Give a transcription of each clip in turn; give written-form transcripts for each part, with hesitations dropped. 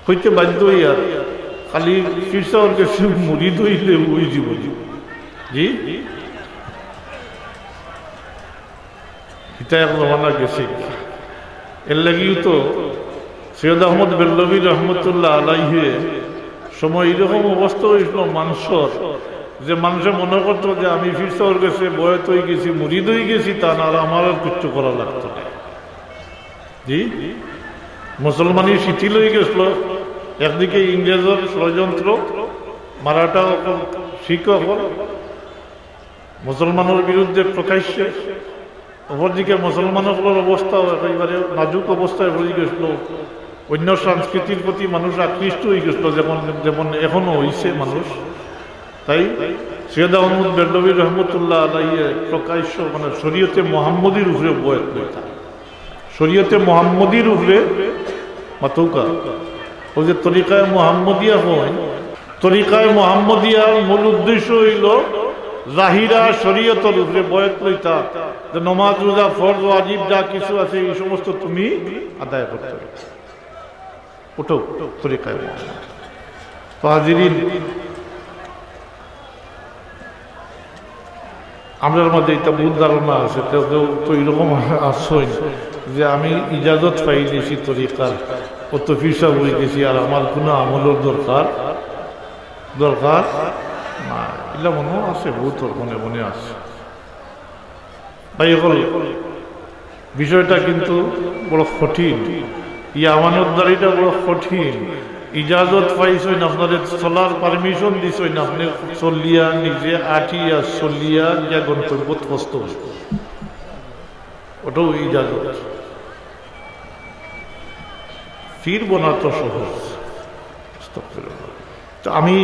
হইতে বাধ্য হইয়া খালি ফিরসাওয়ার কাছে মুরিদ হইলে ওই জীবন জি এটা এক জমানা গেছে এর লাগিও তো সৈয়দ আহমদ বেল্লভী রহমতুল্লাহ আলাইহে সময় এরকম অবস্থা হয়েছিল মানুষের যে মানুষে মনে করতো যে আমি ফিরসাওয়ার কাছে বয়স হয়ে গেছি মুরিদ হয়ে গেছি তা না আর আমার আর কিচ্ছু করা লাগতো না জি মুসলমানি শিথিল হয়ে গেছিল একদিকে ইংরেজের ষড়যন্ত্র মারাঠা শিখ মুসলমানের বিরুদ্ধে প্রকাশ্যে অপরদিকে মুসলমানগুলোর অবস্থা একেবারে নাজুক অবস্থায় হয়ে গেছিল অন্য সংস্কৃতির প্রতি মানুষ আকৃষ্ট হয়ে গেছিল যেমন যেমন এখনো হয়েছে মানুষ তাই সৈয়দ আহমদ বেল্লভী রহমতুল্লাহ আলাইহে প্রকাশ্য মানে শরীয়তে মুহাম্মদীর উপরে বয়াত কইতা শরীয়তে মুহাম্মদীর উপরে মাতৌকা ওই যে তরিকায় মুহাম্মদিয়া হয় তরিকায় মুহাম্মদিয়ার মূল উদ্দেশ্য হইল জাহিরা শরীয়তের উপরে বয়াত কইতা যে নামাজ রোজা ফরজ ওয়াজিব যা কিছু আছে এই সমস্ত তুমি আদায় করতে হবে ওঠো তরিকায় হাজিরিন আমাদের মধ্যে এটা ভুল ধারণা আছে কেউ কেউ তো এরকম আসছেন যে আমি ইজাজত পাই গেছি তরিকার অত ফিসা হয়ে গেছি আর আমার কোনো আমলের দরকার না এগুলা মনে আছে বহুত মনে মনে আছে ভাই হল বিষয়টা কিন্তু বড় কঠিন আমানতদারিটা বড় কঠিন ইজাজত পাইছেন আপনাদের চলার পারমিশন দিছেন আপনি চলিয়া নিজে আটিয়া চলিয়া গিয়া গন্তব্যত কষ্ট ওটাও ইজাজত ফির বোনা তো সহজ আমি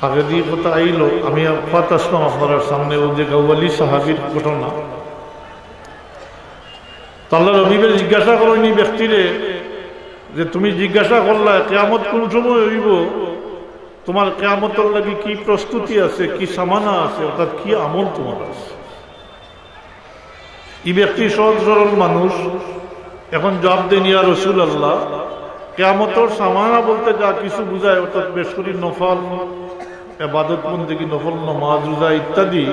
আগে দিয়ে কথা আইলো আমি আফাত আসলাম আপনার সামনে ও যে গাওয়ালি সাহাবীর ঘটনা তাহলে রবিবের জিজ্ঞাসা করেনি ব্যক্তিরে যে তুমি জিজ্ঞাসা করলা কিয়ামত কোন সময় হইব তোমার কিয়ামতের লাগি কি প্রস্তুতি আছে কি সামানা আছে অর্থাৎ কি আমল তোমার আছে এই ব্যক্তি সহজ সরল মানুষ এখন জবাব দেন ইয়া রাসূলুল্লাহ কিয়ামতের সামানা বলতে যা কিছু বুঝায় অর্থাৎ বেশরি নফল ইবাদত বন্দেগী নফল নামাজ রোজা ইত্যাদি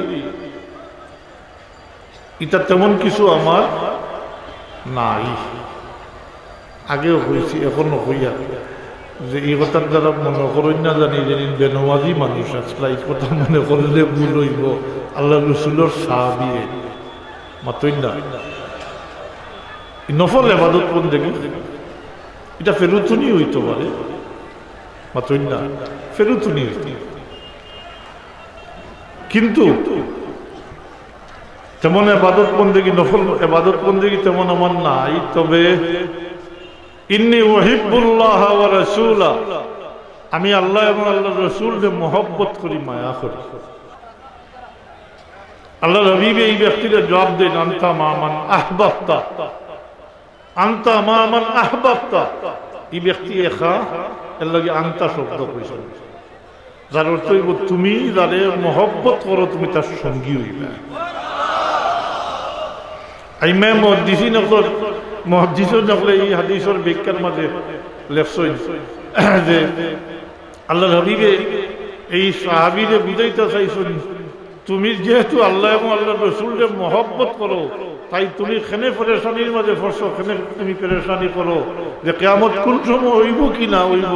এটা তেমন কিছু আমার নাই আগেও হয়েছি এখনো হইয়া যে এই কথার দ্বারা মনে করেন না জানি যে বেনমাজি মানুষ আসলে এই কথা মনে করলে ভুল হইব আল্লাহ রসুলের সাহাবী মাতই না নফল ইবাদত বন্দেগী এটা ফেরুতুনি হইতে পারে মাতই না ফেরুতুনি হইতে কিন্তু তেমন ইবাদত বন্দেগী নফল ইবাদত বন্দেগী তেমন আমার নাই তবে ইন্নী উহিব্বুল্লাহ ওয়া রাসূলা আমি আল্লাহ এবং আল্লাহর রাসূলকে মহব্বত করি মায়া করি আল্লাহ হাবিব এই ব্যক্তির জবাব দেন আনতা মামান আহবাবতা আনতা মামান আহবাবতা এই ব্যক্তি একা এর লাগে আনতা শব্দ কইছেন যার অর্থ হইব তুমি যারে মহব্বত করো তুমি তার সঙ্গী হইবা আইমা মুহাদ্দিসিন মুহাদ্দিসুন যখন এই হাদিসের ব্যাখ্যার মাঝে লেখছেন যে আল্লাহর হাবিবে এই সাহাবীরে বুঝাইতে চাইছেন তুমি যেহেতু আল্লাহ এবং আল্লাহর রাসূলকে মহব্বত করো তাই তুমি খেনে পেরেশানির মাঝে ফসো খেনে তুমি পেরেশানি করো যে কিয়ামত কোন সময় হইব কি না হইব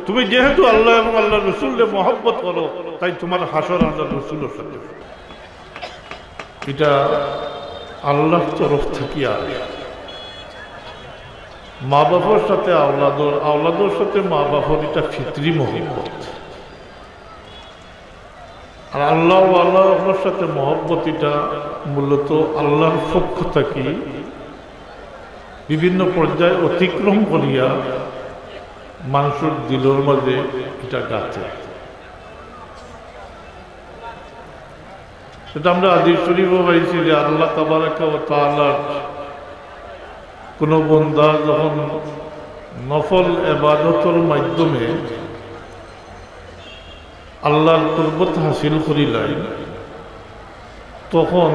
তুমি যেহেতু আল্লাহ এবং আল্লাহর রাসূলকে মহব্বত করো তাই তোমার হাসর আল্লাহর রাসূলের সাথে এটা আল্লাহর তরফ থেকে আসে মা বাবার সাথে আওলাদের সাথে মা বাবার এটা ফিতরি মহব্বত আর আল্লাহর সাথে মহব্বত এটা মূলত আল্লাহর পক্ষ থেকে বিভিন্ন পর্যায়ে অতিক্রম করিয়া মানুষের দিলের মাঝে এটা গাছে সেটা আমরা হাদিস শরীফও পাইছি যে আল্লাহ তাবারাকা ওয়া তাআলার কোন বান্দা যখন নফল ইবাদতের মাধ্যমে আল্লাহর কুরবত হাসিল করিলাই তখন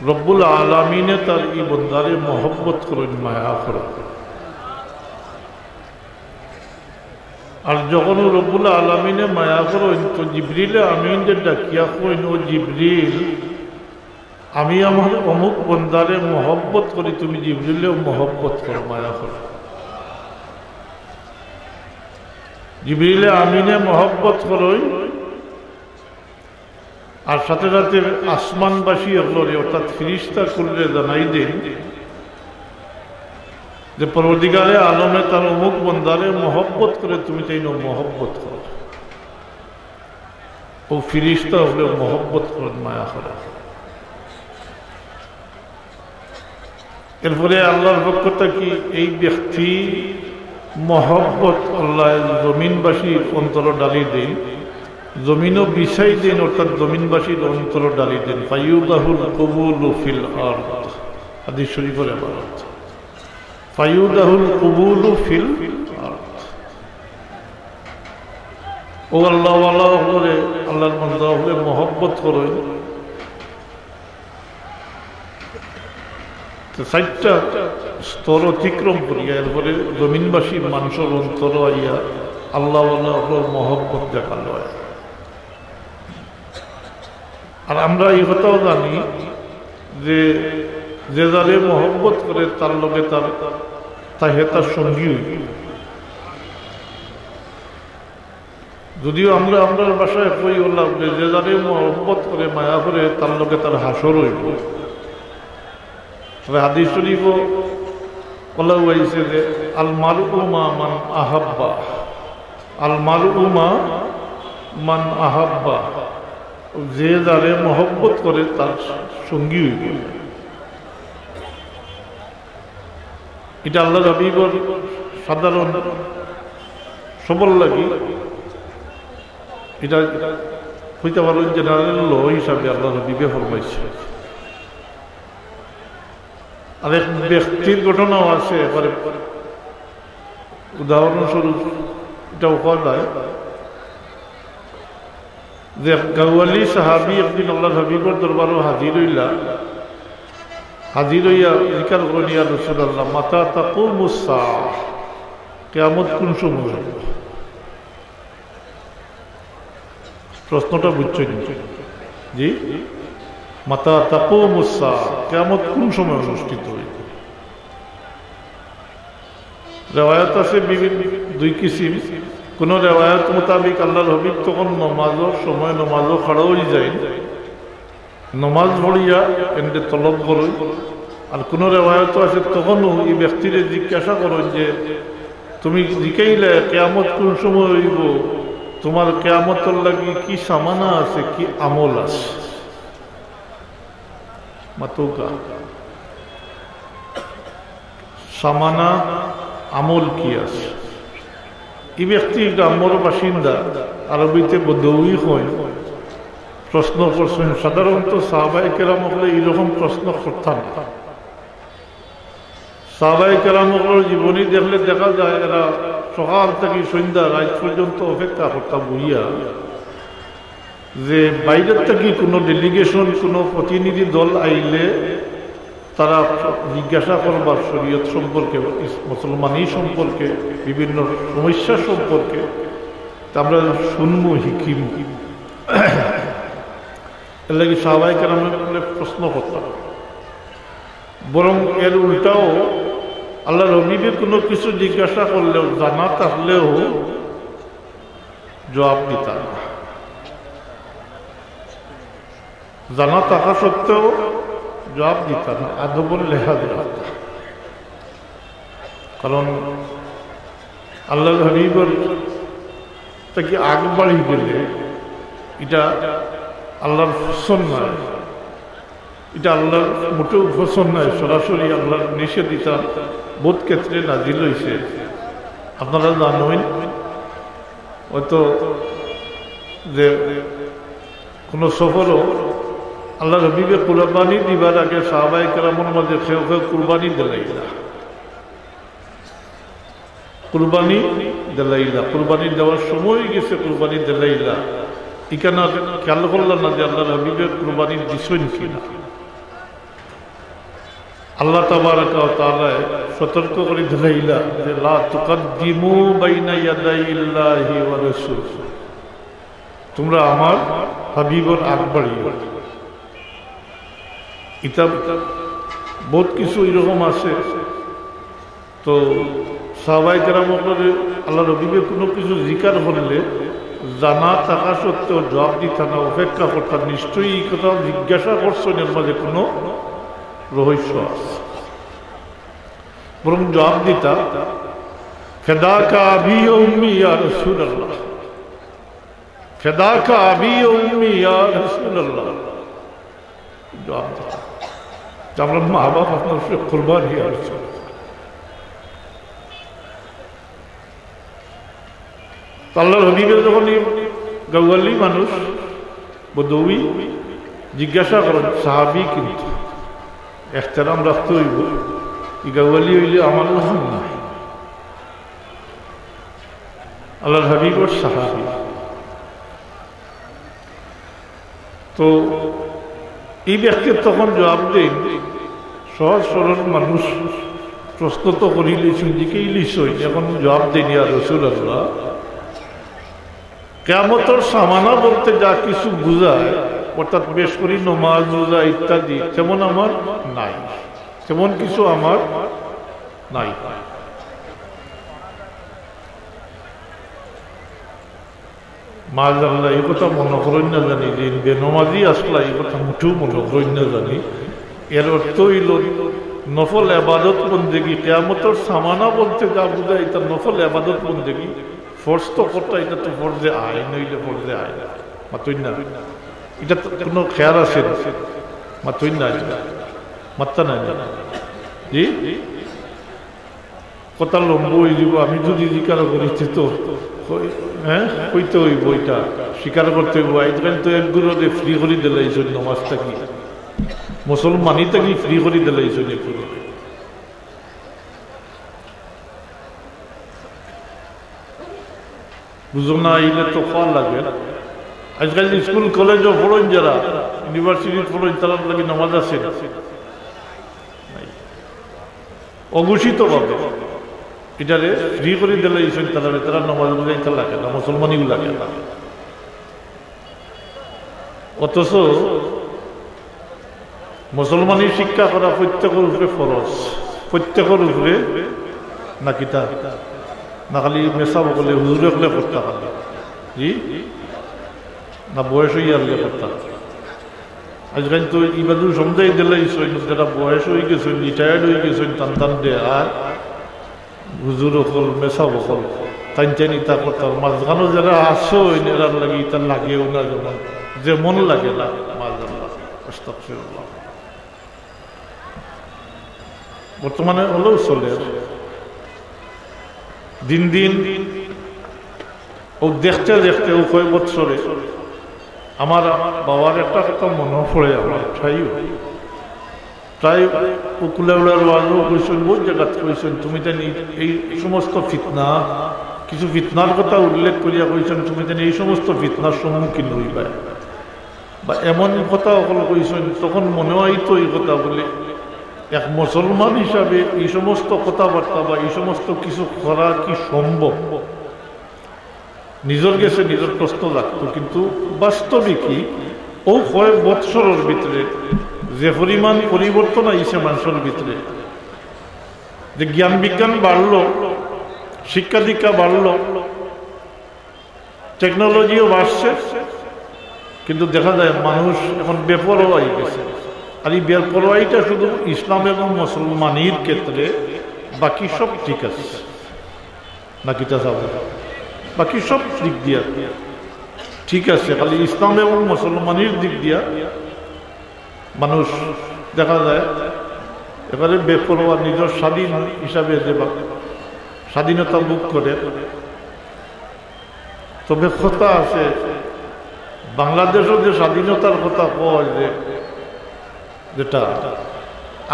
রব্বুল আলামিনে তার এই বান্দারে মহব্বত করেন মায়া করেন আর যখন রব্বুল আলামিনে মায়া করো তো জিবরিল আমিন যে ডাকিয়া কইন ও জিবরিল আমি আমার অমুক বন্দারে মহব্বত করি, তুমি জিবরিলেও মহব্বত করো, মায়া করো। জিবরিলে আমিনে মহব্বত করই, আর সাথে সাথে আসমানবাসী হলরে অর্থাৎ ফিরিস্তা করলে জানাই দেন যে পরবর্তীকালে আলমে তার অমুক বন্দারে মহব্বত করে, তুমি তাই মহব্বত করো। ও ফিরিস্তা হলে মহব্বত করেন, মায়া করে। এরপরে আল্লাহর পক্ষটা কি এই ব্যক্তি মহব্বত আল্লাহ জমিনবাসীর অন্তর ডালি দেন, জমিনও বিছাই দেন, অর্থাৎ জমিনবাসীর অন্তর ডালি দেন। ফায়ুদাহুল কবুলু ফিল আরদ, হাদিস শরীফের ইবারত। ফায়ুদাহুল কবুলু ফিল আরদ। ও আল্লাহ ওয়ালা হলে, আল্লাহর বান্দা হলে মহব্বত করে। চারটা স্তর অতিক্রম করিয়া এরপরে জমিনবাসী মানুষের অন্তর আইয়া আল্লাহ মহব্বত দেখাল হয়। আর আমরা এই কথাও জানি যে যে যারে মহব্বত করে তার লগে তার সঙ্গী হইব। যদিও আমরা বাসায় কই বললাম যে যারে মহব্বত করে মায়া করে তার লগে তার হাসর হইব। তবে হাদিস শরীফ বলা হয়েছে যে আল মারউমা মান আহাব্বা, আল মারউমা মান আহাব্বা, যে যারে মহব্বত করে তার সঙ্গী হইব। এটা আল্লাহ হাবিবর সাধারণ সবল লাগি, এটা হইতে পারেন জেনারেল ল হিসাবে আল্লাহ হাবিবে ফরমাইছে। আর এক ব্যক্তির ঘটনাও আছে, এবারে উদাহরণস্বরূপ এটাও করা যায় যে গাওয়ালি সাহাবি একদিন আল্লাহ হাবিবর দরবারও হাজির হইয়া জিকার করেন, ইয়া রাসূলুল্লাহ মাতা তাকুমুস সাআহ, কিয়ামত কোন সময়? প্রশ্নটা বুঝছেন? জি, মাতা তাকুমুস সাআহ, কিয়ামত কোন সময় অনুষ্ঠিত হইবে? রেওয়ায়াত আছে দুই কিসিম। কোন রেওয়ায়াত মোতাবিক আল্লাহর হাবিব তখন নমাজের সময় নমাজও খাড়া হয়ে যায়, নমাজ পড়িয়া এনে তলব করো। আর কোন রেওয়ায়ত আছে তখনও এই ব্যক্তিরে জিজ্ঞাসা করো যে তুমি জিকাইলে কিয়ামত কোন সময় হইব, তোমার কিয়ামতের লাগি কি সামানা আছে, কি আমল আছে, মাতুকা সামানা আমল কি আছে। এই ব্যক্তি গ্রাম্যর বাসিন্দা, আরবিতে বদৌই হয়, প্রশ্ন করছেন। সাধারণত সাহাবায়ে কেরাম হলে এইরকম প্রশ্ন করতাম না। সাহাবায়ে কেরাম হলের জীবনী দেখলে দেখা যায় এরা সকাল থেকে সন্ধ্যা রাত পর্যন্ত অপেক্ষা করতাম বইয়া যে বাইরের থেকে কোনো ডেলিগেশন, কোনো প্রতিনিধি দল আইলে তারা জিজ্ঞাসা করবার শরীয়ত সম্পর্কে, মুসলমানি সম্পর্কে, বিভিন্ন সমস্যা সম্পর্কে আমরা শুনবো, হিকিম। এর লাগে সাহাবায়ে কেরামের প্রশ্ন করতাম। বরং এর উল্টাও আল্লাহ হাবিবে কোনো কিছু জিজ্ঞাসা করলেও, জানা থাকলেও জবাব দিতাম না। জানা থাকা সত্ত্বেও জবাব দিতাম না, আদবর লেহাজ রাখতাম। কারণ আল্লাহ হাবিবের থেকে আগ বাড়ি গেলে এটা আল্লাহর পছন্দ নয়, এটা আল্লাহর মোটেও পছন্দ নয়। সরাসরি আল্লাহর নিষেধিতা বোধ ক্ষেত্রে নাজিল হয়েছে। আপনারা জানেন হয়তো যে কোনো সফরও আল্লাহ হাবিবে কুরবানি দিবার আগে সাহাবায়ে কেরামের মাঝে কেউ কুরবানি দিলাইলা, কুরবানি দিলাইলা, কুরবানি দেওয়ার সময় গেছে, কুরবানি দিলাইলা। এখানে খেয়াল করলাম না যে আল্লাহ হাবিবের কুরবানি দিছেন কিনা। আল্লাহ তাবারাক ওয়া তাআলা সতর্ক করে দিলাইলা যে লা তুকাদ্দিমু বাইনা ইয়াদাইল্লাহি ওয়া রাসূল, তোমরা আমার হাবিবর আগ বাড়িও। এটা বহুত কিছু এরকম আছে। তো সাহাবায়ে কেরাম আল্লাহ রবিবে কোনো কিছু জিকার করলে জানা থাকা সত্ত্বেও জবাব দিতা না, অপেক্ষা করতাম নিশ্চয়ই এই কথা জিজ্ঞাসা করছেন, এর মাঝে কোনো রহস্য আছে। বরং জবাব দিতা ফিদাকা আবি ওয়া উম্মি ইয়া রাসূলুল্লাহ, ফিদাকা আবি ওয়া উম্মি ইয়া রাসূলুল্লাহ। জবাব দিতা আমরা মা বাপ আপনার কুরবান ইয়া রাসূল। আল্লাহর হাবিবের যখন গাওয়ালি মানুষ বদৌই জিজ্ঞাসা করেন, সাহাবি কিন্তু এহতেরাম রাখতে হইব, এই গাওয়ালি হইলে আমার লাভ নাই। আল্লাহর হাবিবর সাহাবি। তো এই ব্যক্তির তখন জবাব দেন, সহজ সরল মানুষ প্রশ্ন তো করিলেছেন, দিকেই লিছই, এখন জবাব দেন ইয়া রাসূলুল্লাহ, কিয়ামতের সামানা বলতে যা কিছু বুঝায়, অর্থাৎ বেশ করি নমাজ রোজা ইত্যাদি, তেমন আমার নাই, তেমন কিছু আমার নাই। মাশাআল্লাহ, এই কথা মনে করেন না জানি যে বেনমাজি আসলা, এই কথা মুঠেও মনে করেন না জানি। এর অর্থ হইল নফল আবাদত বন্দেগী, কিয়ামতের সামানা বলতে যা বুঝায় এটা নফল আবাদত বন্দেগী। ফরজ তো করতে, এটা তো ফরজে আয়, নইলে ফরজে আয় না, মাতই না। এটা তো কোনো খেয়াল আছে না, মাতই না, মাত্রা নাই না। জি কথা লম্ব হয়ে যাব। আমি যদি স্বীকার করিতে তো হ্যাঁ কইতে হইব, এটা স্বীকার করতে হইব। আজকাল তো একগুলোরে ফ্রি করে দিলে এই জন্য নামাজটা কি মুসলমানিটা কি ফ্রি করে দিলে এই জন্য বুঝো না, আইলে তো ফল লাগে। আজকাল স্কুল কলেজও পড়েন, যারা ইউনিভার্সিটি পড়েন, তারা লাগে নামাজ আছে অঘোষিত ভাবে এটারে ফ্রি করে দিলে তারা নামাজ বুঝাইতে লাগে না, মুসলমানিও লাগে না। অথচ মুসলমানি শিক্ষা করা প্রত্যেকের উপরে ফরজ, প্রত্যেকের উপরে না কিতা না খালি মেসা বলে হুজুরে হলে করতে খালি জি না বয়স হইয়া হলে করতে। আজকাল তো ইবাদু সমঝাই দিলে যারা বয়স হয়ে গেছেন, রিটায়ার্ড হয়ে গেছেন, টান দে আর হুজুর হল মেসা বকল টাইন টাইন ইতা করতে। মাঝখানো যারা আসো এরার লাগে ইতা লাগেও না, যেমন লাগে না। বর্তমানে হলেও চলে দিন দিন ও দেখতে দেখতে ও কয়েক বছরে আমার বাবার একটা কথা মনে পড়ে। আমার প্রায় কুলাউড়ার ওয়াজও কইছেন, বহু জায়গা কইছেন, তুমি জানি এই সমস্ত ফিতনা, কিছু ফিতনার কথা উল্লেখ করিয়া কইছেন, তুমি জানি এই সমস্ত ফিতনার সম্মুখীন হইবা, বা এমন কথা সকল কইছেন। তখন মনে হইতো এই কথা বলে এক মুসলমান হিসাবে এই সমস্ত কথাবার্তা বা এই সমস্ত কিছু করা কি সম্ভব, নিজের গেছে নিজের প্রশ্ন লাগতো। কিন্তু বাস্তবে কি ও কয়েক বৎসরের ভিতরে যে পরিমাণ পরিবর্তন আইছে মানুষের ভিতরে, যে জ্ঞান বিজ্ঞান বাড়লো, শিক্ষা দীক্ষা বাড়লো, টেকনোলজিও বাড়ছে, কিন্তু দেখা যায় মানুষ এখন বেপরোয়া হয়ে গেছে। আর এই বেপরোয়াইটা শুধু ইসলাম এবং মুসলমানের ক্ষেত্রে, বাকি সব ঠিক আছে নাকি তা যাবে, বাকি সব দিক দিয়া ঠিক আছে, খালি ইসলাম এবং মুসলমানের দিক দিয়া মানুষ দেখা যায় এবারে বেপরোয়া, নিজের স্বাধীন হিসাবে যে স্বাধীনতা ভোগ করে। তবে কথা আছে, বাংলাদেশও যে স্বাধীনতার কথা কয়, যেটা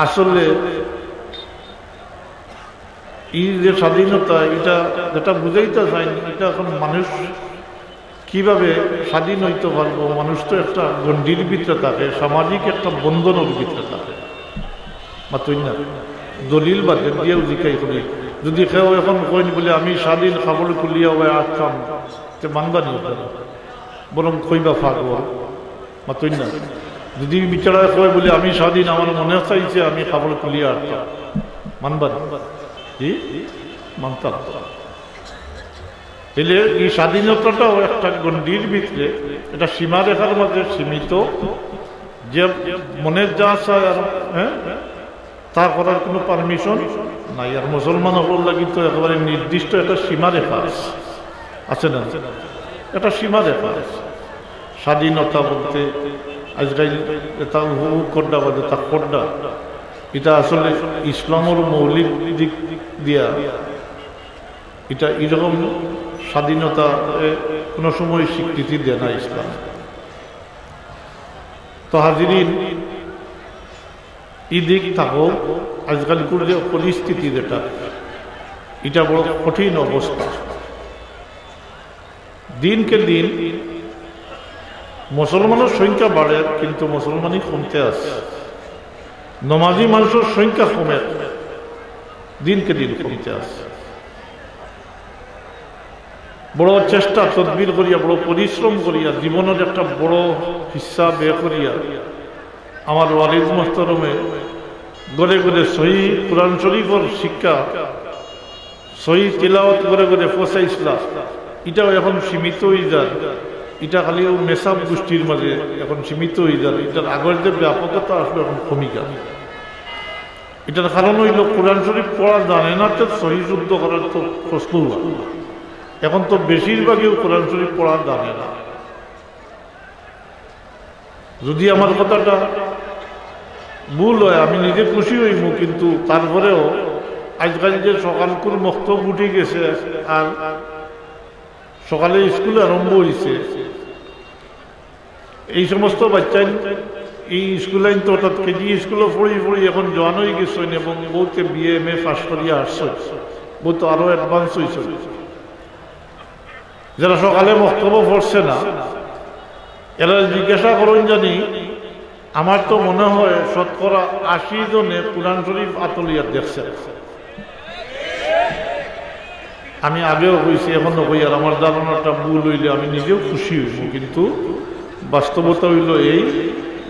আসলে এই যে স্বাধীনতা, এটা যেটা বুঝাইতে চাই, এটা এখন মানুষ কিভাবে স্বাধীন হইতে পারবো। মানুষ তো একটা গণ্ডির ভিতরে থাকে, সামাজিক একটা বন্ধনের ভিতরে থাকে, মাত্রই না। দলিল বাদে দিয়েও জিকাই করি যদি কেউ এখন কইন বলে আমি স্বাধীন খাবার কুলিয়া হয়ে আসতাম তে মানবা নি বরং কইবা ফাঁকব মাতই না যদি বিচারায় কয় বলে আমি স্বাধীন আমার মনে চাইছে আমি খাবার কুলিয়া আসতাম মানবা জি মানতাম তাহলে এই স্বাধীনতাটাও একটা গণ্ডির ভিতরে এটা সীমারেখার মধ্যে সীমিত যে মনের যা চায় আর হ্যাঁ তা করার কোনো পারমিশন নাই আর মুসলমান হল কিন্তু একেবারে নির্দিষ্ট একটা সীমারেখা আছে না একটা সীমারেখা স্বাধীনতা বলতে আজকাল এটা উপভোগ করডা বাদে তা করডা এটা আসলে ইসলামের মৌলিক দিক দিয়া এটা এরকম স্বাধীনতা কোনো সময় স্বীকৃতি দেয় না ইসলাম তো হাজিরিন এই দিক থাকো আজকাল যে পরিস্থিতি যেটা এটা বড় কঠিন অবস্থা দিনকে দিন মুসলমানের সংখ্যা বাড়ে কিন্তু মুসলমানই কমতে আছে নমাজি মানুষের সংখ্যা কমে দিনকে দিন কমতে আছে বড় চেষ্টা তদবির করিয়া বড় পরিশ্রম করিয়া জীবনের একটা বড় হিস্সা ব্যয় করিয়া আমার ওয়ালিদ মোহতরমে গড়ে গড়ে সহি কোরআন শরীফের শিক্ষা সহি তিলাওয়াত করে করে পৌঁছাইছিলা এটাও এখন সীমিত হয়ে যায় এটা খালি মেসাব গোষ্ঠীর মাঝে এখন সীমিত হয়ে যায় এটার আগের যে ব্যাপকতা আসলে এখন কমে যায় এটার কারণ হইল কোরআন শরীফ পড়া জানে না তো সহি যুদ্ধ করার তো প্রশ্ন এখন তো বেশিরভাগই কোরআন শরীফ পড়া জানে না যদি আমার কথাটা ভুল হয় আমি নিজে খুশি হইব কিন্তু তারপরেও আজকাল যে সকালকুর মক্তব উঠে গেছে আর সকালে স্কুল আরম্ভ হয়েছে এই সমস্ত বাচ্চা এই স্কুল আইন তো অর্থাৎ কেজি স্কুলও পড়ি পড়ি এখন জোয়ান হয়ে গেছে এবং বহুতে বিএ এম এ পাস করিয়া আসছে বহুত আরো অ্যাডভান্স হয়েছে যারা সকালে বক্তব্য পড়ছে না এরা জিজ্ঞাসা করেন জানি আমার তো মনে হয় 80% জনে কোরআন শরীফ আতলিয়া দেখছে আমি আগেও হয়েছি এখনো হই আর আমার ধারণাটা ভুল হইলে আমি নিজেও খুশি হইব কিন্তু বাস্তবতা হইল এই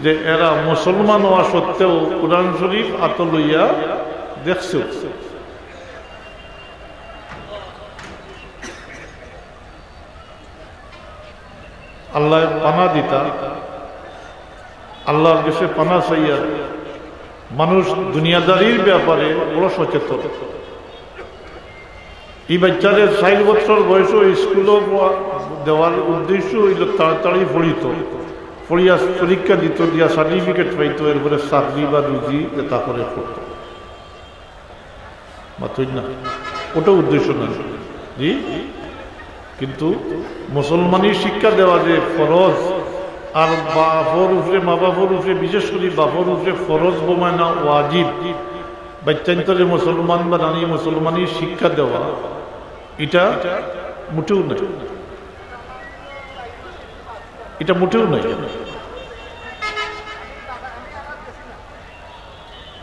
যে এরা মুসলমান হওয়া সত্ত্বেও কোরআন শরীফ আতলিয়া দেখছে আল্লাহ পানা দিতা আল্লাহর কাছে পানা চাইয়া মানুষ দুনিয়াদারির ব্যাপারে বড় সচেতন এই বাচ্চাদের 60 বছর বয়সও স্কুলও দেওয়ার উদ্দেশ্য হইল তাড়াতাড়ি পড়িত পড়িয়া পরীক্ষা দিত দিয়া সার্টিফিকেট পাইত এরপরে চাকরি বা রুজি তা করে পড়ত মাতই না ওটা উদ্দেশ্য না জি কিন্তু মুসলমানি শিক্ষা দেওয়া যে ফরজ আর বাপর উপরে মা বাপর উপরে বিশেষ করে বাপর উপরে ফরজ বোমায় না ওয়াজিব বাচ্চান্তরে মুসলমান বা নানি মুসলমানি শিক্ষা দেওয়া এটা মোটেও নাই এটা মোটেও নাই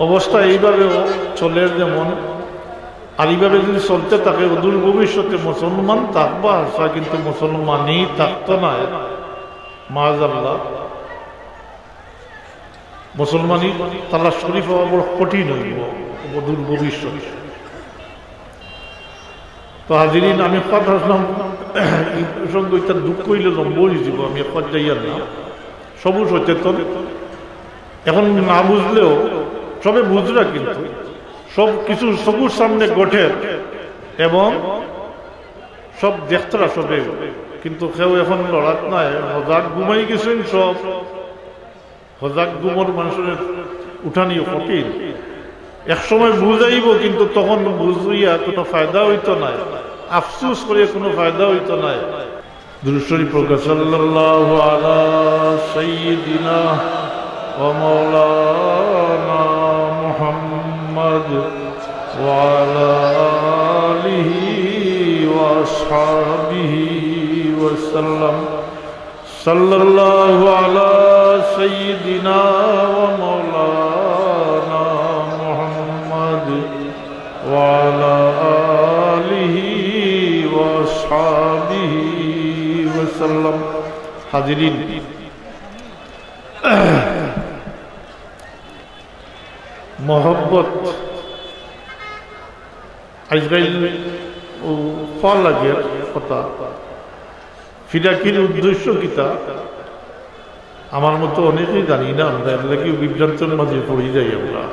অবস্থা এইভাবেও চলে যেমন আর এইভাবে যদি চলতে থাকে অদূর ভবিষ্যতে মুসলমান থাকবা আসা কিন্তু মুসলমানই থাকতো না মাআযাল্লাহ মুসলমানই তালাশ শরীফ হওয়া বড় কঠিন হইব অদূর ভবিষ্যৎ তো হাজিরিন আমি কথা আসলাম এই প্রসঙ্গ এটা দুঃখ হইলে লম্ব হয়ে যাব আমি একবার যাইয়ার না সবু সচেতন এখন না বুঝলেও সবে বুঝরা কিন্তু সব কিছু সবুর সামনে ঘটে এবং সব দেখতরা সবে কিন্তু কেউ এখন লড়াত নাই হজাক ঘুমাই গেছেন সব হজাক ঘুমর মানুষের উঠানি কঠিন একসময় বুঝাইব কিন্তু তখন বুঝিয়া কোনো ফায়দা হইতো নাই আফসোস করে কোনো ফায়দা হইতো নাই দুরূদ শরীফ পড়া সাল্লাল্লাহু আলা সাইয়্যিদিনা ওয়া মাওলানা মুহাম্মদ ওয়া আলা আলিহি ওয়া আসহাবিহি ওয়া সাল্লাম সাল্লাল্লাহু আলা সাইয়্যিদিনা ওয়া মাওলানা মুহাম্মদ وعلى آله وأصحابه وسلم. হাজিরিন, মোহব্বত আজকাল ফল লাগে কথা ফিরাকির উদ্দেশ্য কিতা আমার মতো অনেকেই জানি না। আমরা এর লাগে বিভ্রান্তের মাঝে পড়ে যাই। আমরা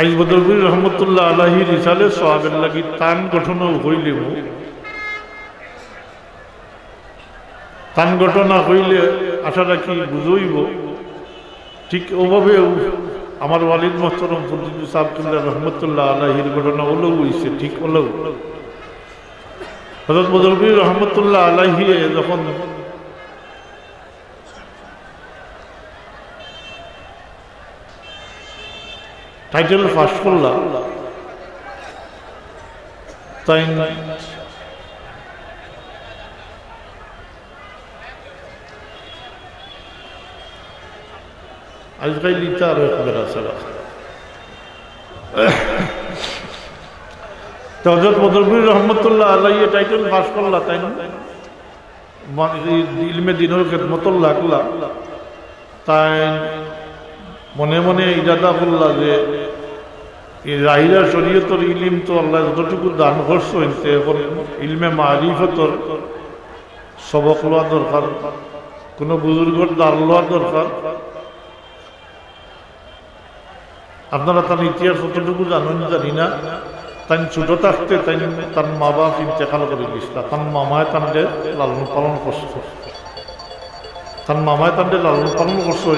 আইজ বদরপুর রহমতুল্লাহ আলাহি রিসালে সোহাবের লাগি তান গঠন হইলে তান ঘটনা হইলে আশা রাখি বুঝইব। ঠিক ওভাবে আমার ওয়ালিদ মোহতরম ফজলুল সাহেবুল্লাহ রহমতুল্লাহ আলাহির ঘটনা হলেও হইছে, ঠিক হলেও হযরত বদরপুর রহমতুল্লাহ আলাহি যখন টাইটেল পাস করলা তাই আজকাল লিটার বেড়া ছাড়া হযরত বদরপুর রহমতুল্লাহ আলাইহি টাইটেল পাস করলা তাই না ইলমে দিনের খেদমতল লাগলা। তাই মনে মনে ইরাদা করলা যে জাহিরা শরীয়তের ইলম তো আল্লাহ যতটুকু দান করছে হইতে এখন ইলমে মারিফতর সবক লওয়া দরকার, কোনো বুজুর্গর দান লওয়া দরকার। আপনারা তার ইতিহাস কতটুকু জানেন জানি না। তাই ছোট থাকতে তাই তার মা বাপ ইন্তেকাল করে দিয়েছিল। তার মামায় তান্ডে লালন পালন করছে, তার মামায় তান্ডে লালন পালন করছে।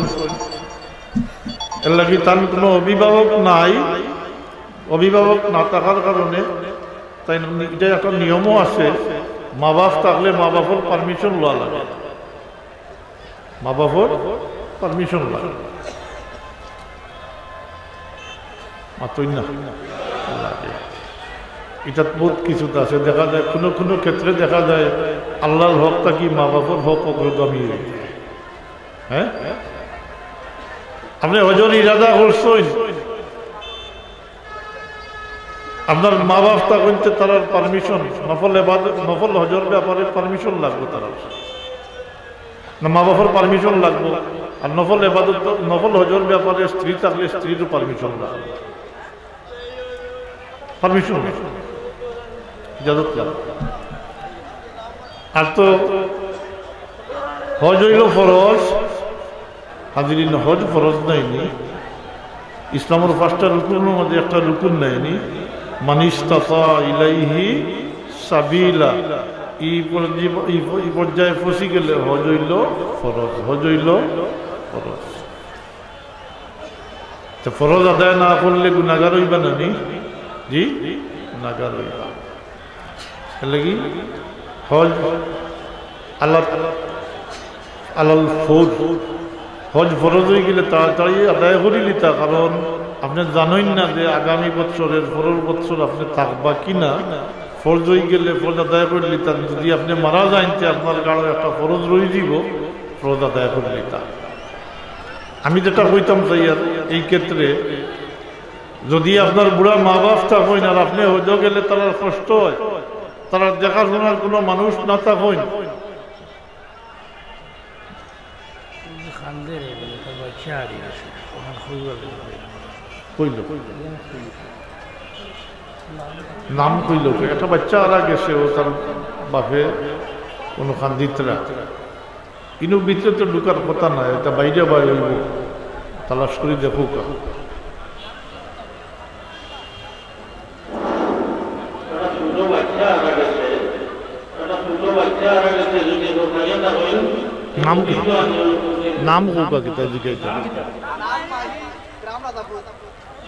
এর লাগে তার কোনো অভিভাবক নাই। অভিভাবক না থাকার কারণে তাই এটা একটা নিয়মও আছে, মা বাপ থাকলে মা বাপর পারমিশন লওয়া লাগে, মা বাপর পারমিশন লাগে। এটা বহুত কিছু আছে, দেখা যায় কোনো কোনো ক্ষেত্রে দেখা যায় আল্লাহর হকটা কি মা বাপর হক অগ্রগামী। হ্যাঁ, আপনি হজর ইরাদা করছেন আপনার মা বাপ তা করতে তার পারমিশন নফল হজর ব্যাপারে পারমিশন লাগবে তারা না, মা বাপর পারমিশন লাগবে। আর নফল এবাদত নফল হজর ব্যাপারে স্ত্রী থাকলে স্ত্রীরও পারমিশন লাগবে, পারমিশন ইজাজত লাগবে। আর তো হজ হইল ফরজ। হাজিরিন, হজ ফরজ নাইনি, ইসলামের 5টা রুকুনের মধ্যে একটা রুকুন নাইনি। মানিস্তাতা ইলাইহি সাবিলা, এই পর্যায়ে ফসি গেলে হজ হইল ফরজ, হজ হইল ফরজ। তো ফরজ আদায় না করলে গুনাহগার হইবা না নি? জি, গুনাহগার হইবা। এর লাগি হজ আলাল ফৌজ, হজ ফরজ হয়ে গেলে তাড়াতাড়ি আদায় করি লিতা। কারণ আপনি জানেন না যে আগামী বছরের পরের বছর আপনি থাকবা কিনা। ফরজ হয়ে গেলে ফরজ আদায় করে লিতাম। যদি আপনি মারা যান আপনার গাড়ো একটা ফরজ রয়ে দিব, ফরজ আদায় করে লিতাম। আমি যেটা কইতাম চাই আর এই ক্ষেত্রে, যদি আপনার বুড়া মা বাপ থাকেন আর আপনি হজ গেলে তারা কষ্ট হয়, তারা দেখাশোনার কোনো মানুষ না থাকেন, নাম কইল একটা বাচ্চা আরা গেছে, ও তার বাপে কোনো খান্দিতরা ইনু ভিতরে তো ঢুকার কথা নাই, এটা বাইরে বাইরে তালাশ করে দেখো। নাম কি? নাম হোক কিতা জিজ্ঞাসা